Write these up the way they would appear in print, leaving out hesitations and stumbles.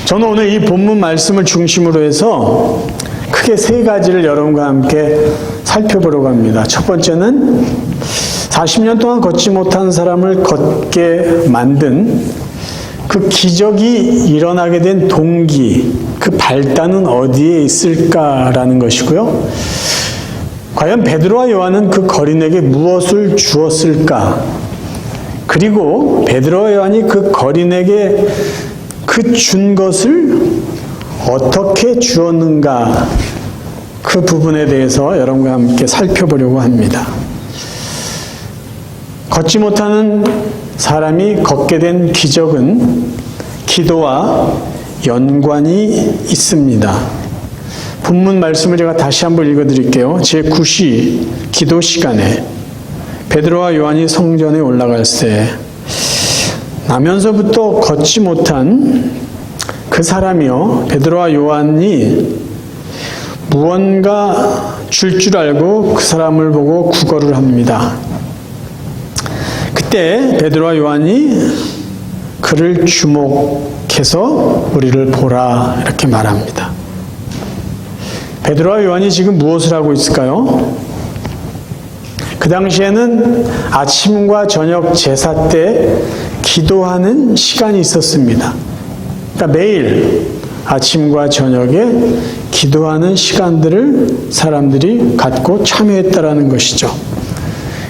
저는 오늘 이 본문 말씀을 중심으로 해서 크게 세 가지를 여러분과 함께 살펴보려고 합니다. 첫 번째는 40년 동안 걷지 못한 사람을 걷게 만든 그 기적이 일어나게 된 동기, 그 발단은 어디에 있을까라는 것이고요. 과연 베드로와 요한은 그 거린에게 무엇을 주었을까? 그리고 베드로와 요한이 그 거린에게 그 준 것을 어떻게 주었는가? 그 부분에 대해서 여러분과 함께 살펴보려고 합니다. 걷지 못하는 사람이 걷게 된 기적은 기도와 연관이 있습니다. 본문 말씀을 제가 다시 한번 읽어드릴게요. 제9시 기도 시간에 베드로와 요한이 성전에 올라갈 때 나면서부터 걷지 못한 그 사람이요, 베드로와 요한이 무언가 줄 알고 그 사람을 보고 구걸을 합니다. 그때 베드로와 요한이 그를 주목해서 우리를 보라 이렇게 말합니다. 베드로와 요한이 지금 무엇을 하고 있을까요? 그 당시에는 아침과 저녁 제사 때 기도하는 시간이 있었습니다. 그러니까 매일 아침과 저녁에 기도하는 시간들을 사람들이 갖고 참여했다라는 것이죠.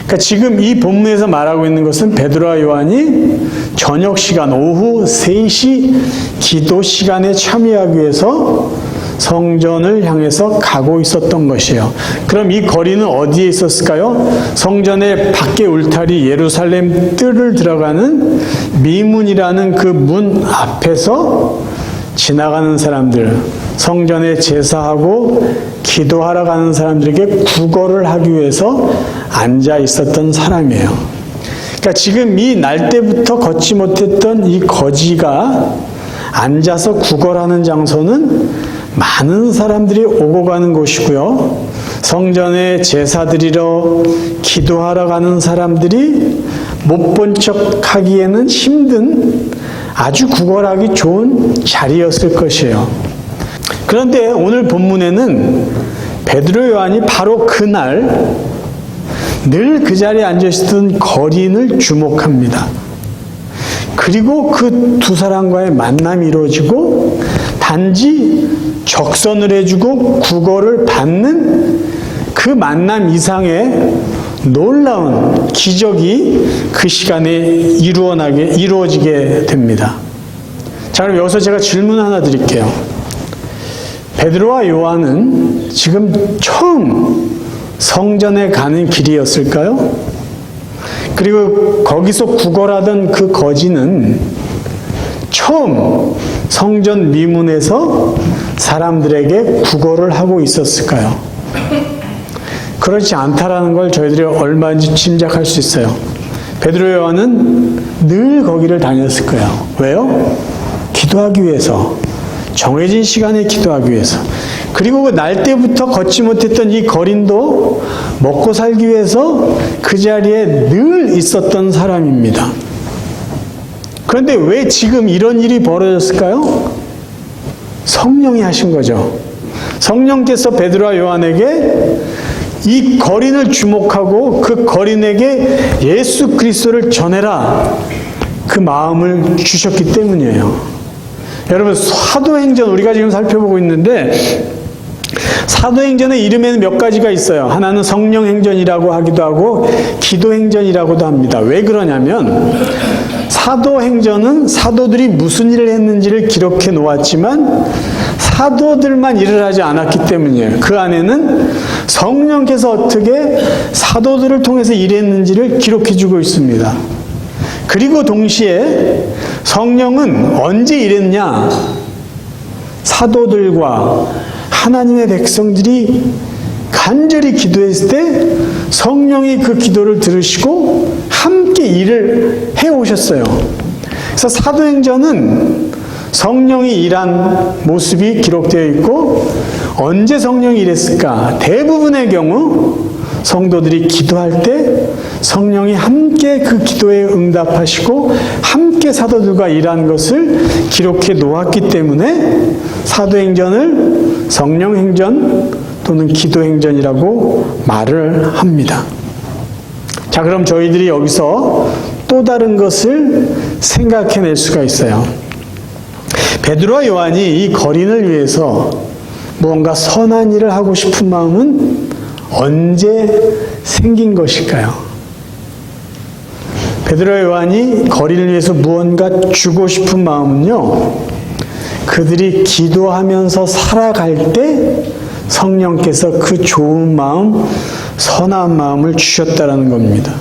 그러니까 지금 이 본문에서 말하고 있는 것은 베드로와 요한이 저녁 시간 오후 3시 기도 시간에 참여하기 위해서 성전을 향해서 가고 있었던 것이에요. 그럼 이 거리는 어디에 있었을까요? 성전의 밖에 울타리 예루살렘 뜰을 들어가는 미문이라는 그 문 앞에서 지나가는 사람들, 성전에 제사하고 기도하러 가는 사람들에게 구걸을 하기 위해서 앉아 있었던 사람이에요. 그러니까 지금 이 날 때부터 걷지 못했던 이 거지가 앉아서 구걸하는 장소는 많은 사람들이 오고 가는 곳이고요. 성전에 제사 드리러 기도하러 가는 사람들이 못 본 척 하기에는 힘든 아주 구걸하기 좋은 자리였을 것이에요. 그런데 오늘 본문에는 베드로 요한이 바로 그날 늘 그 자리에 앉아있던 거린을 주목합니다. 그리고 그 두 사람과의 만남이 이루어지고 단지 적선을 해주고 구걸을 받는 그 만남 이상의 놀라운 기적이 그 시간에 이루어지게 됩니다. 자, 그럼 여기서 제가 질문 하나 드릴게요. 베드로와 요한은 지금 처음 성전에 가는 길이었을까요? 그리고 거기서 구걸하던 그 거지는 처음 성전 미문에서 사람들에게 구걸을 하고 있었을까요? 그렇지 않다라는 걸 저희들이 얼마든지 짐작할 수 있어요. 베드로 요한은 늘 거기를 다녔을 거예요. 왜요? 기도하기 위해서. 정해진 시간에 기도하기 위해서. 그리고 그 날 때부터 걷지 못했던 이 거린도 먹고 살기 위해서 그 자리에 늘 있었던 사람입니다. 그런데 왜 지금 이런 일이 벌어졌을까요? 성령이 하신 거죠. 성령께서 베드로와 요한에게 이 거린을 주목하고 그 거린에게 예수 그리스도를 전해라, 그 마음을 주셨기 때문이에요. 여러분, 사도행전 우리가 지금 살펴보고 있는데 사도행전의 이름에는 몇 가지가 있어요. 하나는 성령행전이라고 하기도 하고 기도행전이라고도 합니다. 왜 그러냐면 사도행전은 사도들이 무슨 일을 했는지를 기록해 놓았지만 사도들만 일을 하지 않았기 때문이에요. 그 안에는 성령께서 어떻게 사도들을 통해서 일했는지를 기록해 주고 있습니다. 그리고 동시에 성령은 언제 일했냐? 사도들과 하나님의 백성들이 간절히 기도했을 때 성령이 그 기도를 들으시고 함께 일을 해오셨어요. 그래서 사도행전은 성령이 일한 모습이 기록되어 있고, 언제 성령이 일했을까? 대부분의 경우 성도들이 기도할 때 성령이 함께 그 기도에 응답하시고 함께 사도들과 일한 것을 기록해 놓았기 때문에 사도행전을 성령행전 또는 기도행전이라고 말을 합니다. 자, 그럼 저희들이 여기서 또 다른 것을 생각해낼 수가 있어요. 베드로와 요한이 이 거린을 위해서 무언가 선한 일을 하고 싶은 마음은 언제 생긴 것일까요? 베드로와 요한이 거린을 위해서 무언가 주고 싶은 마음은요, 그들이 기도하면서 살아갈 때 성령께서 그 좋은 마음, 선한 마음을 주셨다는 겁니다.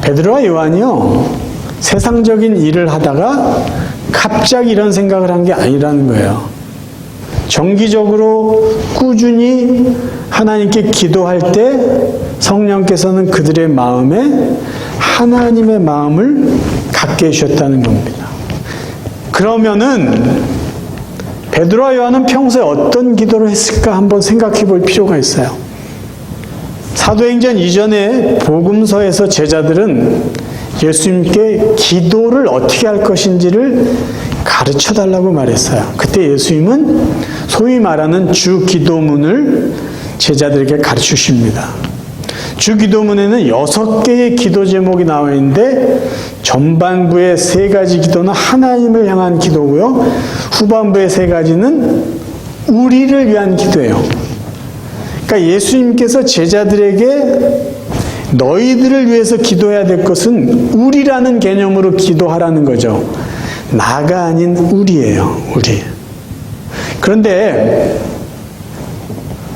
베드로와 요한이요, 세상적인 일을 하다가 갑자기 이런 생각을 한 게 아니라는 거예요. 정기적으로 꾸준히 하나님께 기도할 때 성령께서는 그들의 마음에 하나님의 마음을 갖게 해주셨다는 겁니다. 그러면은 베드로와 요한은 평소에 어떤 기도를 했을까 한번 생각해 볼 필요가 있어요. 사도행전 이전에 복음서에서 제자들은 예수님께 기도를 어떻게 할 것인지를 가르쳐 달라고 말했어요. 그때 예수님은 소위 말하는 주 기도문을 제자들에게 가르쳐 주십니다. 주 기도문에는 6개의 기도 제목이 나와 있는데 전반부의 3가지 기도는 하나님을 향한 기도고요. 후반부의 3가지는 우리를 위한 기도예요. 그러니까 예수님께서 제자들에게 너희들을 위해서 기도해야 될 것은 우리라는 개념으로 기도하라는 거죠. 나가 아닌 우리예요. 우리. 그런데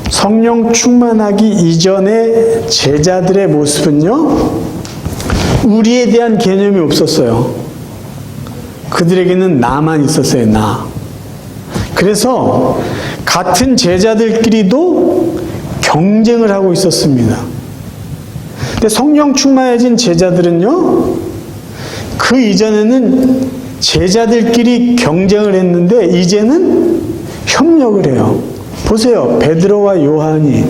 성령 충만하기 이전의 제자들의 모습은요, 우리에 대한 개념이 없었어요. 그들에게는 나만 있었어요. 나. 그래서 같은 제자들끼리도 경쟁을 하고 있었습니다. 근데 성령 충만해진 제자들은요, 그 이전에는 제자들끼리 경쟁을 했는데 이제는 협력을 해요. 보세요. 베드로와 요한이,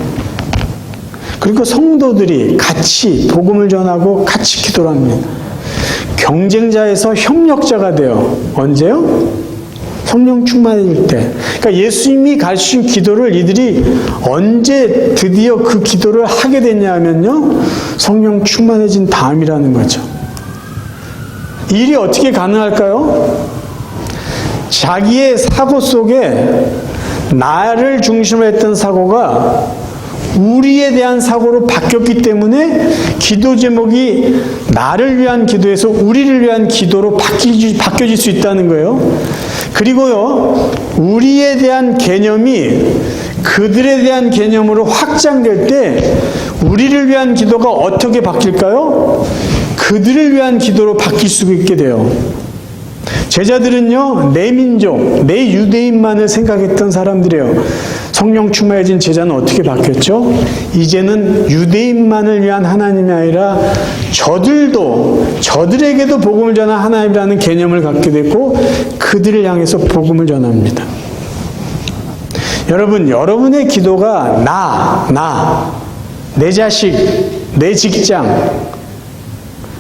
그리고 성도들이 같이 복음을 전하고 같이 기도를 합니다. 경쟁자에서 협력자가 돼요. 언제요? 성령 충만해질 때. 그러니까 예수님이 가르치신 기도를 이들이 언제 드디어 그 기도를 하게 됐냐 하면요, 성령 충만해진 다음이라는 거죠. 일이 어떻게 가능할까요? 자기의 사고 속에 나를 중심으로 했던 사고가 우리에 대한 사고로 바뀌었기 때문에 기도 제목이 나를 위한 기도에서 우리를 위한 기도로 바뀌어질 수 있다는 거예요. 그리고요, 우리에 대한 개념이 그들에 대한 개념으로 확장될 때 우리를 위한 기도가 어떻게 바뀔까요? 그들을 위한 기도로 바뀔 수 있게 돼요. 제자들은요, 내 민족, 내 유대인만을 생각했던 사람들이에요. 성령 충만해진 제자는 어떻게 바뀌었죠? 이제는 유대인만을 위한 하나님이 아니라 저들에게도 복음을 전한 하나님이라는 개념을 갖게 됐고 그들을 향해서 복음을 전합니다. 여러분, 여러분의 기도가 내 자식, 내 직장,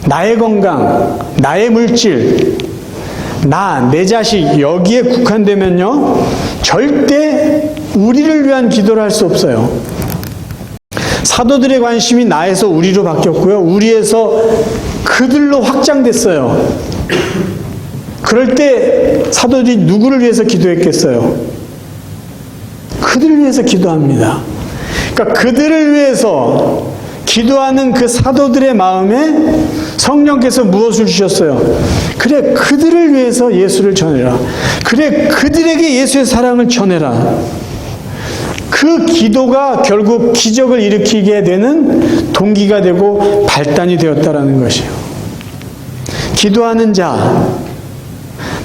나의 건강, 나의 물질, 내 자식 여기에 국한되면요, 절대 우리를 위한 기도를 할 수 없어요. 사도들의 관심이 나에서 우리로 바뀌었고요, 우리에서 그들로 확장됐어요. 그럴 때 사도들이 누구를 위해서 기도했겠어요? 그들을 위해서 기도합니다. 그러니까 그들을 위해서 기도하는 그 사도들의 마음에 성령께서 무엇을 주셨어요? 그래, 그들을 위해서 예수를 전해라. 그래, 그들에게 예수의 사랑을 전해라. 그 기도가 결국 기적을 일으키게 되는 동기가 되고 발단이 되었다라는 것이에요. 기도하는 자,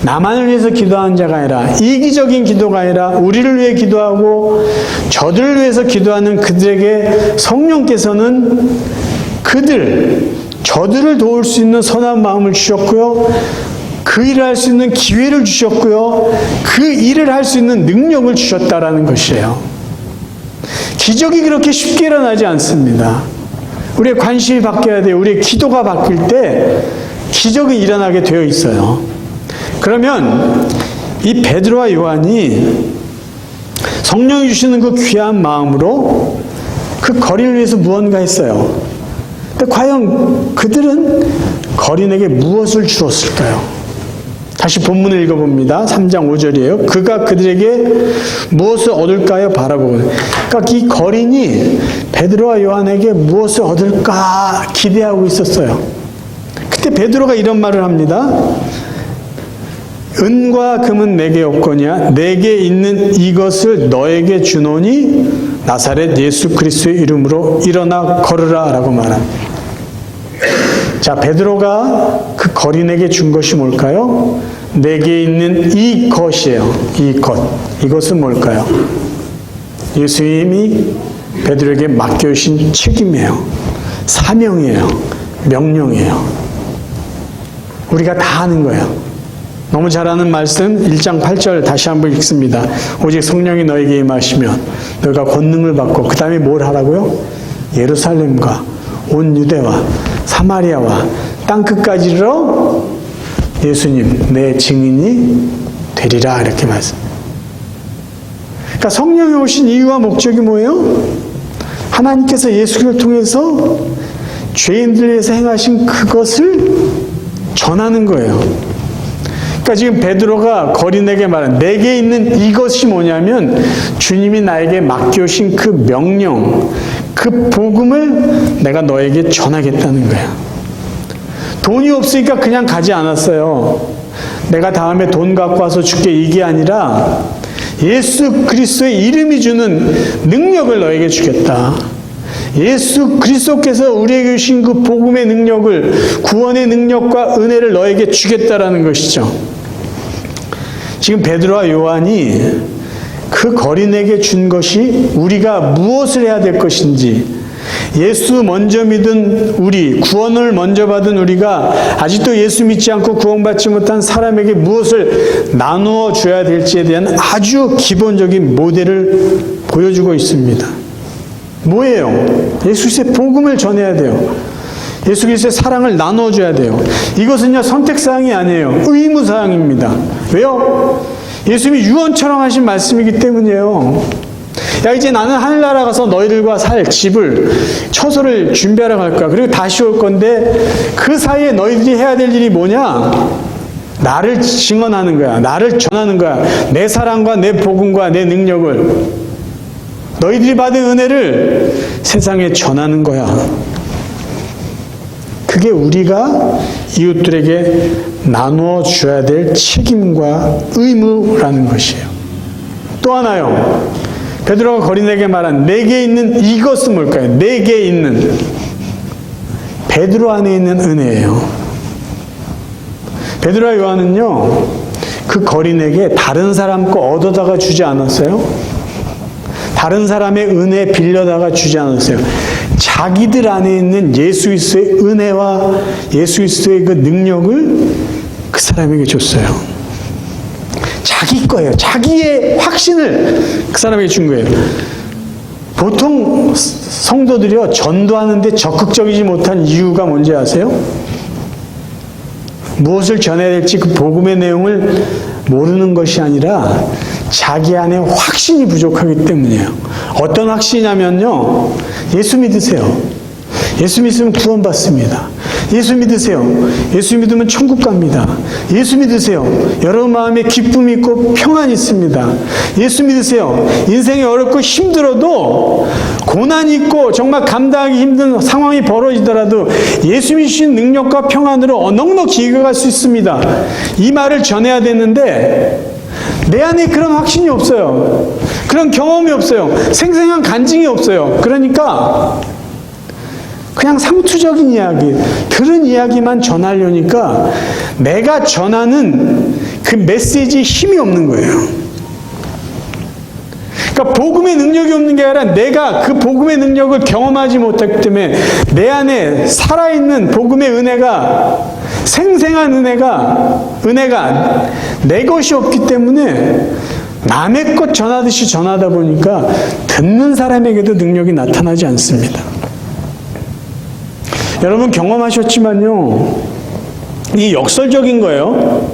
나만을 위해서 기도하는 자가 아니라, 이기적인 기도가 아니라 우리를 위해 기도하고 저들을 위해서 기도하는 그들에게 성령께서는 저들을 도울 수 있는 선한 마음을 주셨고요, 그 일을 할 수 있는 기회를 주셨고요, 그 일을 할 수 있는 능력을 주셨다라는 것이에요. 기적이 그렇게 쉽게 일어나지 않습니다. 우리의 관심이 바뀌어야 돼요. 우리의 기도가 바뀔 때 기적이 일어나게 되어 있어요. 그러면 이 베드로와 요한이 성령이 주시는 그 귀한 마음으로 그 거린을 위해서 무언가 했어요. 근데 과연 그들은 거린에게 무엇을 주었을까요? 다시 본문을 읽어봅니다. 3장 5절이에요. 그가 그들에게 무엇을 얻을까요? 바라보고. 그러니까 이 거린이 베드로와 요한에게 무엇을 얻을까 기대하고 있었어요. 그때 베드로가 이런 말을 합니다. 은과 금은 내게 없거니와 내게 있는 이것을 너에게 주노니 나사렛 예수 그리스도의 이름으로 일어나 걸으라 라고 말합니다. 자, 베드로가 그 거린에게 준 것이 뭘까요? 내게 있는 이것이에요. 이것은 뭘까요? 예수님이 베드로에게 맡겨주신 책임이에요. 사명이에요. 명령이에요. 우리가 다 하는 거예요. 너무 잘 아는 말씀 1장 8절 다시 한번 읽습니다. 오직 성령이 너에게 임하시면 너희가 권능을 받고 그 다음에 뭘 하라고요? 예루살렘과 온 유대와 사마리아와 땅끝까지로 예수님 내 증인이 되리라 이렇게 말씀. 그러니까 성령이 오신 이유와 목적이 뭐예요? 하나님께서 예수를 통해서 죄인들 위해서 행하신 그것을 전하는 거예요. 그러니까 지금 베드로가 거린에게 말한 내게 있는 이것이 뭐냐면 주님이 나에게 맡겨오신 그 명령, 그 복음을 내가 너에게 전하겠다는 거야. 돈이 없으니까 그냥 가지 않았어요. 내가 다음에 돈 갖고 와서 줄게 이게 아니라 예수 그리스도의 이름이 주는 능력을 너에게 주겠다. 예수 그리스도께서 우리에게 주신 그 복음의 능력을, 구원의 능력과 은혜를 너에게 주겠다라는 것이죠. 지금 베드로와 요한이 그 거린에게 준 것이 우리가 무엇을 해야 될 것인지, 예수 먼저 믿은 우리, 구원을 먼저 받은 우리가 아직도 예수 믿지 않고 구원받지 못한 사람에게 무엇을 나누어 줘야 될지에 대한 아주 기본적인 모델을 보여주고 있습니다. 뭐예요? 예수 그리스도의 복음을 전해야 돼요. 예수 그리스도의 사랑을 나눠줘야 돼요. 이것은요 선택사항이 아니에요. 의무사항입니다. 왜요? 예수님이 유언처럼 하신 말씀이기 때문이에요. 야, 이제 나는 하늘나라 가서 너희들과 살 집을, 처소를 준비하러 갈 거야. 그리고 다시 올 건데 그 사이에 너희들이 해야 될 일이 뭐냐? 나를 증언하는 거야. 나를 전하는 거야. 내 사랑과 내 복음과 내 능력을, 너희들이 받은 은혜를 세상에 전하는 거야. 그게 우리가 이웃들에게 나누어 줘야 될 책임과 의무라는 것이에요. 또 하나요. 베드로가 거린에게 말한 내게 있는 이것은 뭘까요? 내게 있는, 베드로 안에 있는 은혜예요. 베드로와 요한은요 그 거린에게 다른 사람 거 얻어다가 주지 않았어요. 다른 사람의 은혜 빌려다가 주지 않았어요. 자기들 안에 있는 예수 그리스도의 은혜와 예수 그리스도의 그 능력을 그 사람에게 줬어요. 자기 거예요. 자기의 확신을 그 사람에게 준 거예요. 보통 성도들이요 전도하는데 적극적이지 못한 이유가 뭔지 아세요? 무엇을 전해야 될지 그 복음의 내용을 모르는 것이 아니라 자기 안에 확신이 부족하기 때문이에요. 어떤 확신이냐면요, 예수 믿으세요. 예수 믿으면 구원받습니다. 예수 믿으세요. 예수 믿으면 천국 갑니다. 예수 믿으세요. 여러분 마음에 기쁨이 있고 평안이 있습니다. 예수 믿으세요. 인생이 어렵고 힘들어도, 고난이 있고 정말 감당하기 힘든 상황이 벌어지더라도 예수 믿으신 능력과 평안으로 넉넉히 이겨갈 수 있습니다. 이 말을 전해야 되는데 내 안에 그런 확신이 없어요. 그런 경험이 없어요. 생생한 간증이 없어요. 그러니까 그냥 상투적인 이야기, 들은 이야기만 전하려니까 내가 전하는 그 메시지에 힘이 없는 거예요. 그러니까 복음의 능력이 없는 게 아니라 내가 그 복음의 능력을 경험하지 못했기 때문에 내 안에 살아있는 복음의 은혜가, 생생한 은혜가 내 것이 없기 때문에 남의 것 전하듯이 전하다 보니까 듣는 사람에게도 능력이 나타나지 않습니다. 여러분 경험하셨지만요, 이게 역설적인 거예요.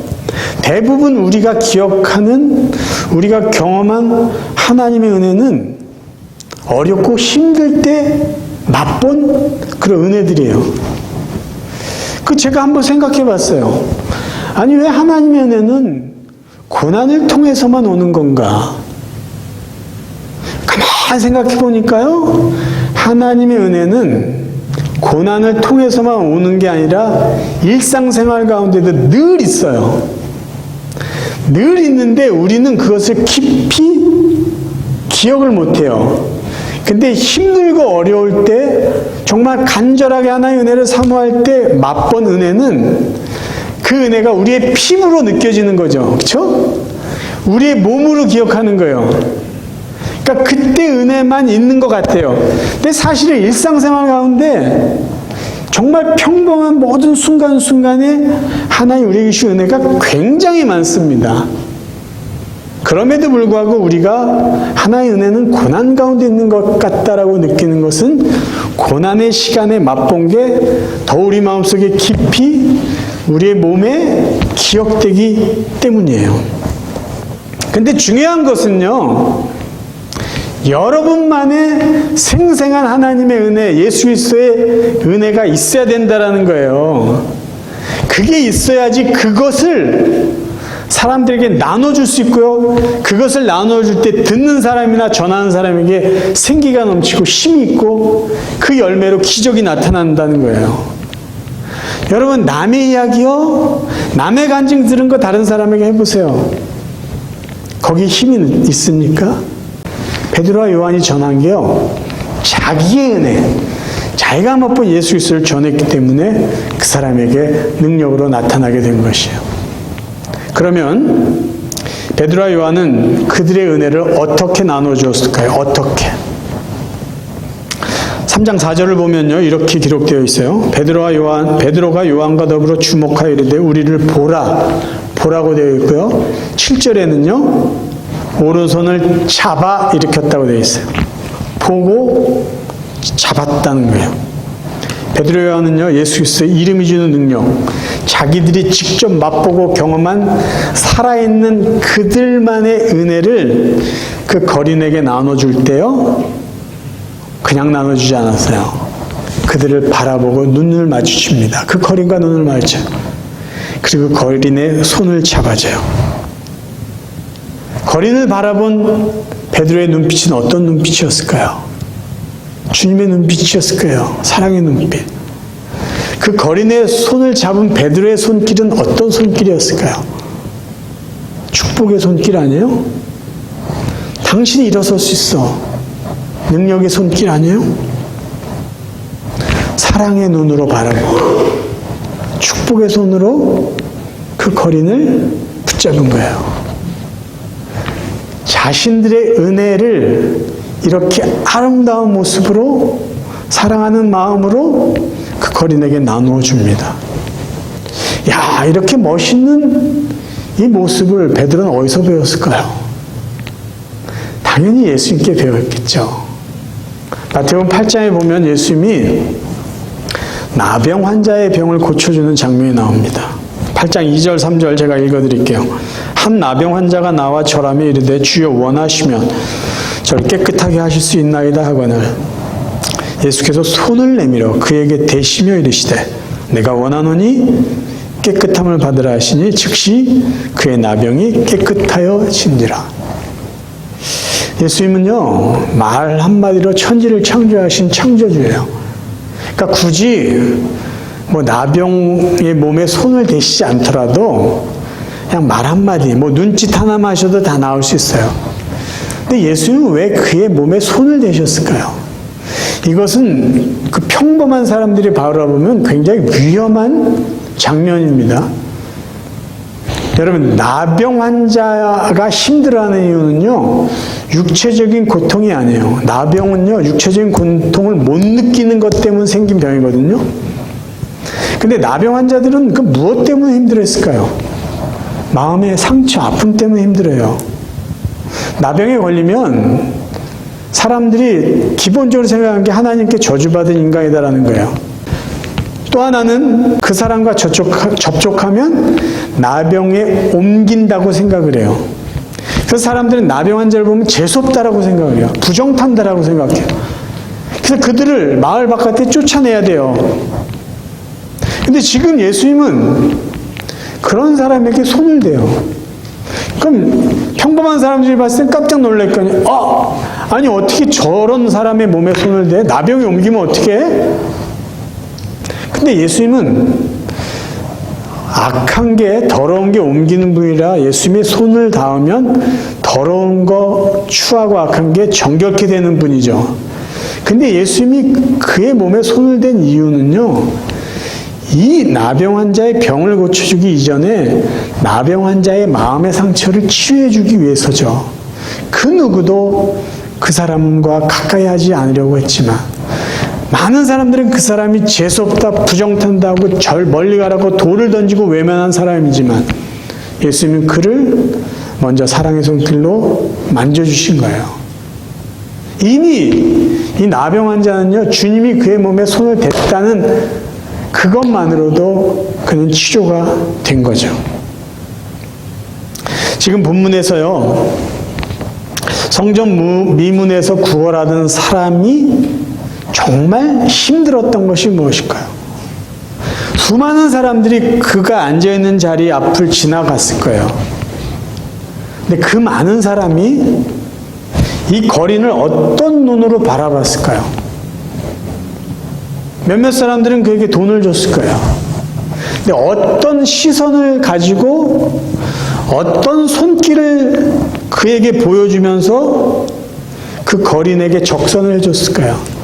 대부분 우리가 기억하는, 우리가 경험한 하나님의 은혜는 어렵고 힘들 때 맛본 그런 은혜들이에요. 제가 한번 생각해 봤어요. 아니, 왜 하나님의 은혜는 고난을 통해서만 오는 건가? 가만히 생각해 보니까요, 하나님의 은혜는 고난을 통해서만 오는 게 아니라 일상생활 가운데도 늘 있어요. 늘 있는데 우리는 그것을 깊이 기억을 못해요. 근데 힘들고 어려울 때, 정말 간절하게 하나님의 은혜를 사모할 때 맛본 은혜는, 그 은혜가 우리의 피부로 느껴지는 거죠. 그렇죠? 우리의 몸으로 기억하는 거예요. 그러니까 그때 은혜만 있는 것 같아요. 근데 사실은 일상생활 가운데 정말 평범한 모든 순간순간에 하나님 우리에게 주신 은혜가 굉장히 많습니다. 그럼에도 불구하고 우리가 하나님의 은혜는 고난 가운데 있는 것 같다라고 느끼는 것은, 고난의 시간에 맛본 게 더 우리 마음속에 깊이 우리의 몸에 기억되기 때문이에요. 근데 중요한 것은요, 여러분만의 생생한 하나님의 은혜, 예수 그리스도의 은혜가 있어야 된다라는 거예요. 그게 있어야지 그것을 사람들에게 나눠줄 수 있고요, 그것을 나눠줄 때 듣는 사람이나 전하는 사람에게 생기가 넘치고 힘이 있고 그 열매로 기적이 나타난다는 거예요. 여러분, 남의 이야기요, 남의 간증 들은 거 다른 사람에게 해보세요. 거기에 힘이 있습니까? 베드로와 요한이 전한 게요, 자기의 은혜, 자기가 맛본 예수 그리스도를 전했기 때문에 그 사람에게 능력으로 나타나게 된 것이에요. 그러면 베드로와 요한은 그들의 은혜를 어떻게 나눠주었을까요? 어떻게? 3장 4절을 보면요, 이렇게 기록되어 있어요. 베드로가 요한과 더불어 주목하여 이르되 우리를 보라고 되어 있고요. 7절에는요, 오른손을 잡아 일으켰다고 되어 있어요. 보고 잡았다는 거예요. 베드로 요한은요, 예수 그리스도의 이름이 주는 능력, 자기들이 직접 맛보고 경험한 살아있는 그들만의 은혜를 그 거린에게 나눠줄 때요, 그냥 나눠주지 않았어요. 그들을 바라보고 눈을 마주칩니다. 그 거린과 눈을 마주쳐요. 그리고 그 거린의 손을 잡아줘요. 거린을 바라본 베드로의 눈빛은 어떤 눈빛이었을까요? 주님의 눈빛이었을 거예요. 사랑의 눈빛. 그 거린의 손을 잡은 베드로의 손길은 어떤 손길이었을까요? 축복의 손길 아니에요? 당신이 일어설 수 있어. 능력의 손길 아니에요? 사랑의 눈으로 바라보고 축복의 손으로 그 거린을 붙잡은 거예요. 자신들의 은혜를 이렇게 아름다운 모습으로, 사랑하는 마음으로 그 거린에게 나누어 줍니다. 야, 이렇게 멋있는 이 모습을 베드로는 어디서 배웠을까요? 당연히 예수님께 배웠겠죠. 마태복음 8장에 보면 예수님이 나병 환자의 병을 고쳐주는 장면이 나옵니다. 8장 2절 3절 제가 읽어드릴게요. 한 나병 환자가 나와 절하며 이르되 주여 원하시면 저를 깨끗하게 하실 수 있나이다 하거늘 예수께서 손을 내밀어 그에게 대시며 이르시되 내가 원하노니 깨끗함을 받으라 하시니 즉시 그의 나병이 깨끗하여진지라. 예수님은요, 말 한마디로 천지를 창조하신 창조주예요. 그러니까 굳이 나병의 몸에 손을 대시지 않더라도 그냥 말 한마디, 눈짓 하나만 하셔도 다 나올 수 있어요. 근데 예수님은 왜 그의 몸에 손을 대셨을까요? 이것은 그 평범한 사람들이 바라보면 굉장히 위험한 장면입니다. 여러분, 나병 환자가 힘들어하는 이유는요, 육체적인 고통이 아니에요. 나병은요, 육체적인 고통을 못 느끼는 것 때문에 생긴 병이거든요. 근데 나병 환자들은 그 무엇 때문에 힘들었을까요? 마음의 상처, 아픔 때문에 힘들어요. 나병에 걸리면 사람들이 기본적으로 생각하는 게 하나님께 저주받은 인간이다라는 거예요. 또 하나는 그 사람과 접촉하면 나병에 옮긴다고 생각을 해요. 그래서 사람들은 나병 환자를 보면 재수없다라고 생각을 해요. 부정탄다라고 생각해요. 그래서 그들을 마을 바깥에 쫓아내야 돼요. 근데 지금 예수님은 그런 사람에게 손을 대요. 그럼 평범한 사람들이 봤을 땐 깜짝 놀랄 거 아니에요. 아니 어떻게 저런 사람의 몸에 손을 대? 나병이 옮기면 어떻게 해? 근데 예수님은 악한 게, 더러운 게 옮기는 분이라 예수님의 손을 닿으면 더러운 거, 추하고 악한 게 정결케 되는 분이죠. 근데 예수님이 그의 몸에 손을 댄 이유는요, 이 나병 환자의 병을 고쳐주기 이전에 나병 환자의 마음의 상처를 치유해주기 위해서죠. 그 누구도 그 사람과 가까이 하지 않으려고 했지만, 많은 사람들은 그 사람이 재수없다, 부정탄다고 절 멀리 가라고 돌을 던지고 외면한 사람이지만 예수님은 그를 먼저 사랑의 손길로 만져주신 거예요. 이미 이 나병 환자는요, 주님이 그의 몸에 손을 댔다는 그것만으로도 그는 치료가 된 거죠. 지금 본문에서요, 성전 미문에서 구걸하던 사람이 정말 힘들었던 것이 무엇일까요? 수많은 사람들이 그가 앉아있는 자리 앞을 지나갔을 거예요. 근데 그 많은 사람이 이 거린을 어떤 눈으로 바라봤을까요? 몇몇 사람들은 그에게 돈을 줬을 거예요. 근데 어떤 시선을 가지고 어떤 손길을 그에게 보여주면서 그 거린에게 적선을 해줬을까요?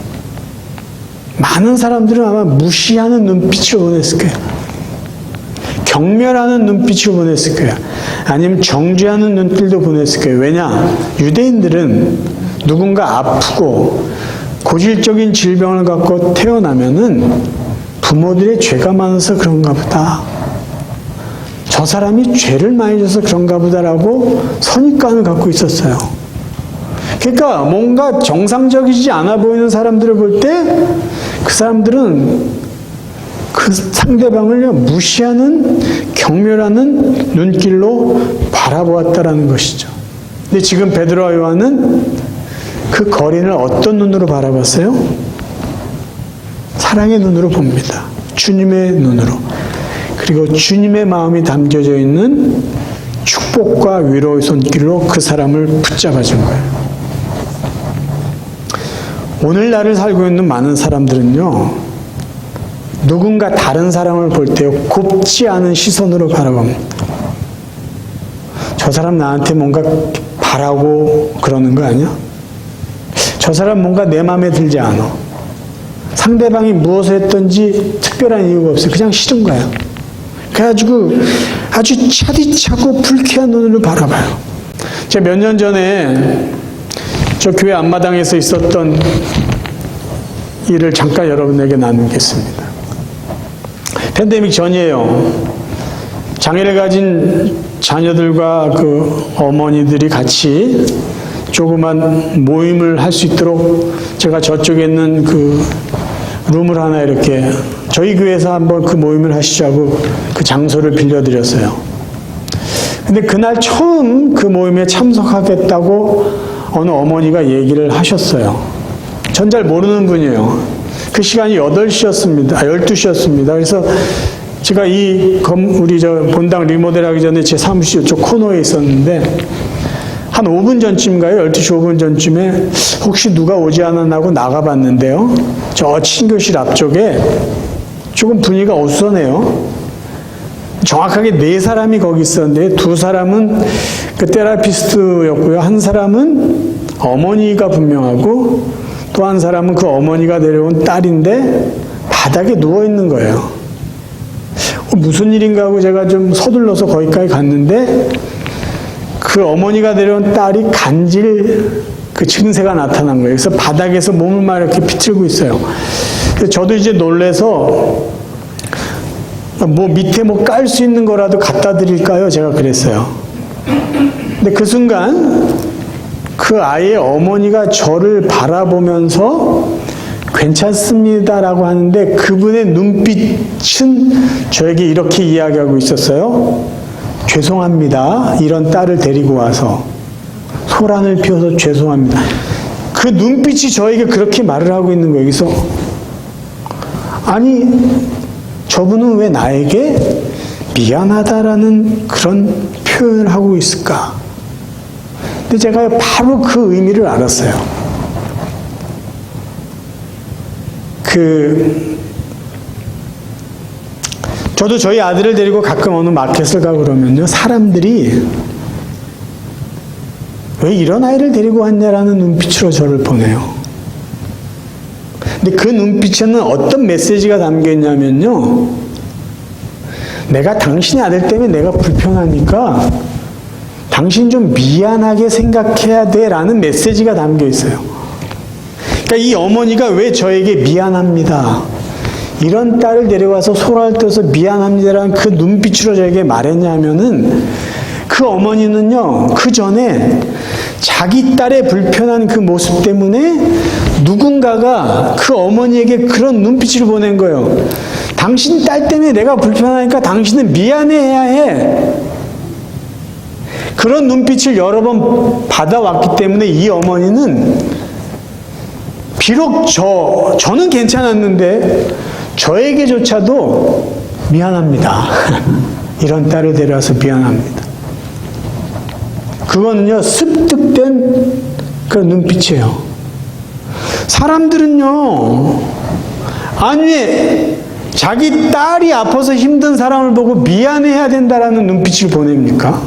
많은 사람들은 아마 무시하는 눈빛을 보냈을 거예요. 경멸하는 눈빛을 보냈을 거예요. 아니면 정죄하는 눈길도 보냈을 거예요. 왜냐? 유대인들은 누군가 아프고 고질적인 질병을 갖고 태어나면은 부모들의 죄가 많아서 그런가 보다. 저 사람이 죄를 많이 져서 그런가 보다라고 선입관을 갖고 있었어요. 그러니까 뭔가 정상적이지 않아 보이는 사람들을 볼 때 그 사람들은 그 상대방을 무시하는, 경멸하는 눈길로 바라보았다라는 것이죠. 근데 지금 베드로와 요한은 그 거린을 어떤 눈으로 바라봤어요? 사랑의 눈으로 봅니다. 주님의 눈으로. 그리고 주님의 마음이 담겨져 있는 축복과 위로의 손길로 그 사람을 붙잡아준 거예요. 오늘날을 살고 있는 많은 사람들은요, 누군가 다른 사람을 볼 때 곱지 않은 시선으로 바라봅니다. 저 사람 나한테 뭔가 바라고 그러는 거 아니야? 저 사람 뭔가 내 마음에 들지 않아. 상대방이 무엇을 했던지 특별한 이유가 없어요. 그냥 싫은 거야. 그래가지고 아주 차디차고 불쾌한 눈으로 바라봐요. 제가 몇 년 전에 저 교회 앞마당에서 있었던 일을 잠깐 여러분에게 나누겠습니다. 팬데믹 전이에요. 장애를 가진 자녀들과 그 어머니들이 같이 조그만 모임을 할 수 있도록 제가 저쪽에 있는 그 룸을 하나 이렇게 저희 교회에서 한번 그 모임을 하시자고 그 장소를 빌려드렸어요. 근데 그날 처음 그 모임에 참석하겠다고 어느 어머니가 얘기를 하셨어요. 전 잘 모르는 분이에요. 그 시간이 8시였습니다. 12시였습니다. 그래서 제가 우리 본당 리모델하기 전에 제 사무실 이쪽 코너에 있었는데, 한 5분 전쯤인가요? 12시 5분 전쯤에 혹시 누가 오지 않았나 하고 나가봤는데요. 저 친교실 앞쪽에 조금 분위기가 어수선해요. 정확하게 4사람이 거기 있었는데 2사람은 그 테라피스트였고요. 한 사람은 어머니가 분명하고 또 한 사람은 그 어머니가 데려온 딸인데 바닥에 누워있는 거예요. 무슨 일인가 하고 제가 좀 서둘러서 거기까지 갔는데 그 어머니가 데려온 딸이 간질 그 증세가 나타난 거예요. 그래서 바닥에서 몸을 막 이렇게 비틀고 있어요. 그래서 저도 이제 놀래서 뭐 밑에 뭐 깔 수 있는 거라도 갖다 드릴까요? 제가 그랬어요. 근데 그 순간 그 아이의 어머니가 저를 바라보면서 괜찮습니다라고 하는데 그분의 눈빛은 저에게 이렇게 이야기하고 있었어요. 죄송합니다. 이런 딸을 데리고 와서 소란을 피워서 죄송합니다. 그 눈빛이 저에게 그렇게 말을 하고 있는 거예요. 여기서 아니 저분은 왜 나에게 미안하다라는 그런 표현을 하고 있을까? 근데 제가 바로 그 의미를 알았어요. 저도 저희 아들을 데리고 가끔 어느 마켓을 가고 그러면요, 사람들이 왜 이런 아이를 데리고 왔냐라는 눈빛으로 저를 보내요. 근데 그 눈빛에는 어떤 메시지가 담겨 있냐면요, 내가 당신의 아들 때문에 내가 불편하니까 당신 좀 미안하게 생각해야 돼 라는 메시지가 담겨 있어요. 그러니까 이 어머니가 왜 저에게 미안합니다, 이런 딸을 데려와서 소란을 떠서 미안합니다라는 그 눈빛으로 저에게 말했냐면은, 그 어머니는요, 그 전에 자기 딸의 불편한 그 모습 때문에 누군가가 그 어머니에게 그런 눈빛을 보낸 거예요. 당신 딸 때문에 내가 불편하니까 당신은 미안해야 해. 그런 눈빛을 여러 번 받아왔기 때문에 이 어머니는 비록 저는 괜찮았는데 저에게조차도 미안합니다. 이런 딸을 데려와서 미안합니다. 그거는요, 습득된 그런 눈빛이에요. 사람들은요, 아니 왜 자기 딸이 아파서 힘든 사람을 보고 미안해야 된다라는 눈빛을 보냅니까?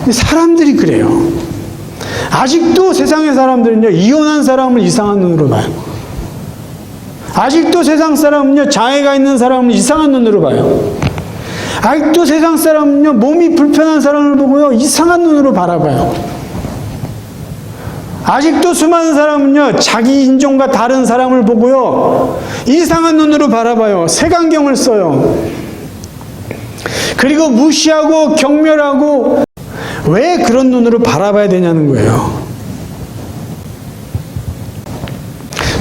사람들이 그래요. 아직도 세상의 사람들은요, 이혼한 사람을 이상한 눈으로 봐요. 아직도 세상 사람은요, 장애가 있는 사람을 이상한 눈으로 봐요. 아직도 세상 사람은요, 몸이 불편한 사람을 보고요, 이상한 눈으로 바라봐요. 아직도 수많은 사람은요, 자기 인종과 다른 사람을 보고요, 이상한 눈으로 바라봐요. 색안경을 써요. 그리고 무시하고 경멸하고, 왜 그런 눈으로 바라봐야 되냐는 거예요.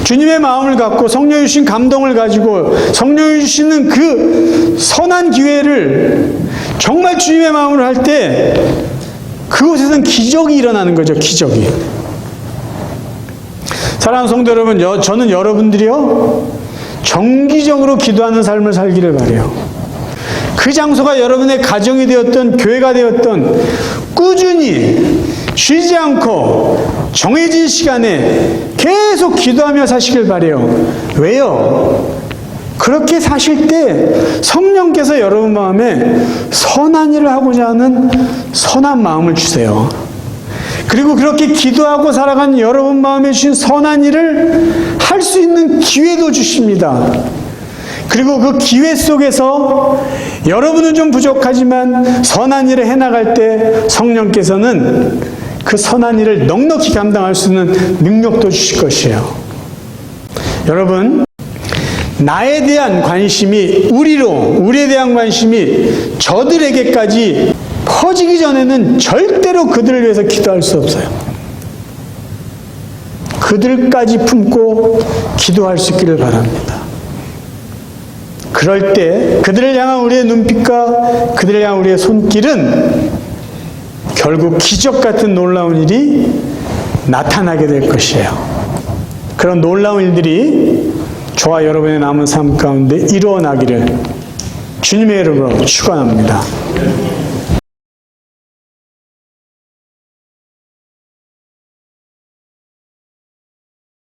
주님의 마음을 갖고 성령이 주신 감동을 가지고 성령이 주시는 그 선한 기회를 정말 주님의 마음으로 할 때 그곳에서는 기적이 일어나는 거죠. 기적이. 사랑하는 성도 여러분, 저는 여러분들이요, 정기적으로 기도하는 삶을 살기를 바라요. 그 장소가 여러분의 가정이 되었던, 교회가 되었던, 꾸준히 쉬지 않고 정해진 시간에 계속 기도하며 사시길 바라요. 왜요? 그렇게 사실 때 성령께서 여러분 마음에 선한 일을 하고자 하는 선한 마음을 주세요. 그리고 그렇게 기도하고 살아가는 여러분 마음에 주신 선한 일을 할 수 있는 기회도 주십니다. 그리고 그 기회 속에서 여러분은 좀 부족하지만 선한 일을 해나갈 때 성령께서는 그 선한 일을 넉넉히 감당할 수 있는 능력도 주실 것이에요. 여러분, 나에 대한 관심이 우리에 대한 관심이 저들에게까지 퍼지기 전에는 절대로 그들을 위해서 기도할 수 없어요. 그들까지 품고 기도할 수 있기를 바랍니다. 그럴 때 그들을 향한 우리의 눈빛과 그들을 향한 우리의 손길은 결국 기적 같은 놀라운 일이 나타나게 될 것이에요. 그런 놀라운 일들이 저와 여러분의 남은 삶 가운데 이루어나기를 주님의 이름으로 축원합니다.